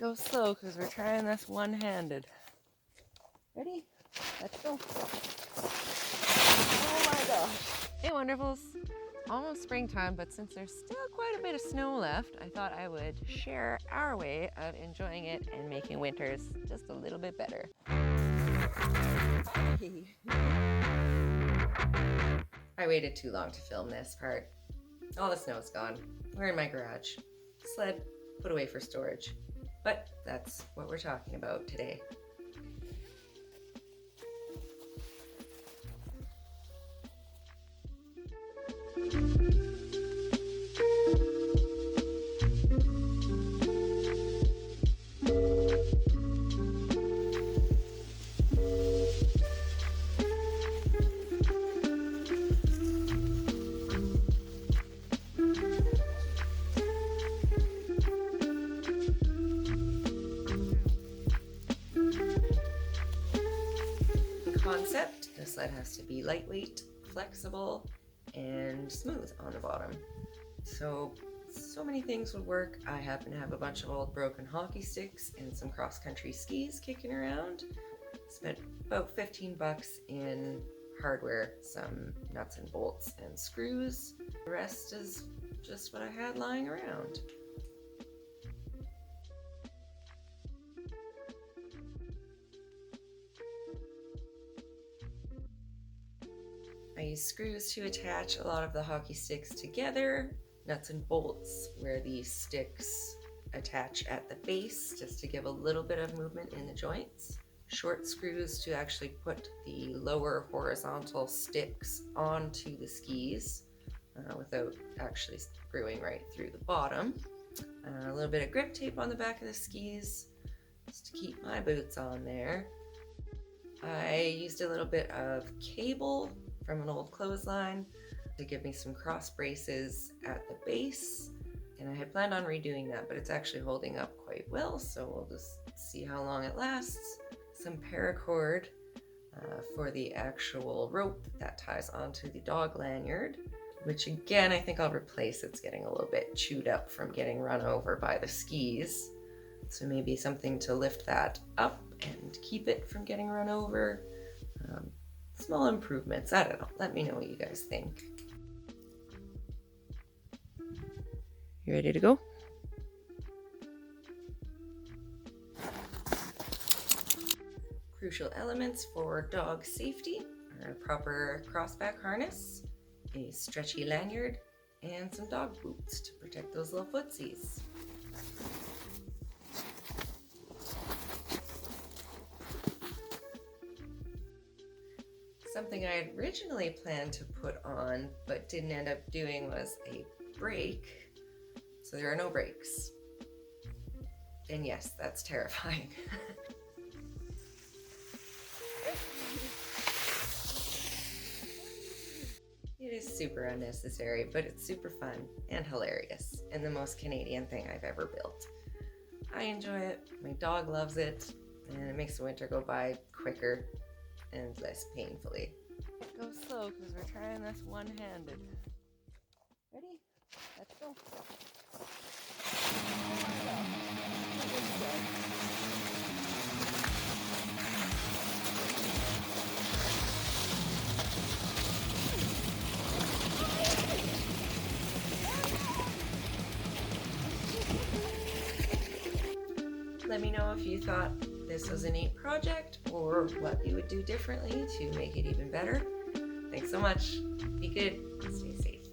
Go slow because we're trying this one-handed. Ready? Let's go. Oh my gosh. Hey Wonderfuls. Almost springtime, but since there's still quite a bit of snow left, I thought I would share our way of enjoying it and making winters just a little bit better. I waited too long to film this part. All the snow's gone. We're in my garage. Sled put away for storage. But that's what we're talking about today. Concept, the sled has to be lightweight, flexible, and smooth on the bottom. So many things would work. I happen to have a bunch of old broken hockey sticks and some cross-country skis kicking around. Spent about 15 bucks in hardware, some nuts and bolts and screws. The rest is just what I had lying around. I use screws to attach a lot of the hockey sticks together, nuts and bolts where the sticks attach at the base just to give a little bit of movement in the joints, short screws to actually put the lower horizontal sticks onto the skis without actually screwing right through the bottom, a little bit of grip tape on the back of the skis just to keep my boots on there. I used a little bit of cable from an old clothesline to give me some cross braces at the base, and I had planned on redoing that, but it's actually holding up quite well, so we'll just see how long it lasts. Some paracord for the actual rope that ties onto the dog lanyard, which again I think I'll replace. It's getting a little bit chewed up from getting run over by the skis, so maybe something to lift that up and keep it from getting run over. Small improvements, I don't know. Let me know what you guys think. You ready to go? Crucial elements for dog safety are a proper crossback harness, a stretchy lanyard, and some dog boots to protect those little footsies. Something I had originally planned to put on but didn't end up doing was a brake. So there are no brakes. And yes, that's terrifying. It is super unnecessary, but it's super fun and hilarious, and the most Canadian thing I've ever built. I enjoy it, my dog loves it, and it makes the winter go by quicker and less painfully. Go slow because we're trying this one-handed. Ready? Let's go. Let me know if you thought this was a neat project or what you would do differently to make it even better. Thanks so much. Be good. Stay safe.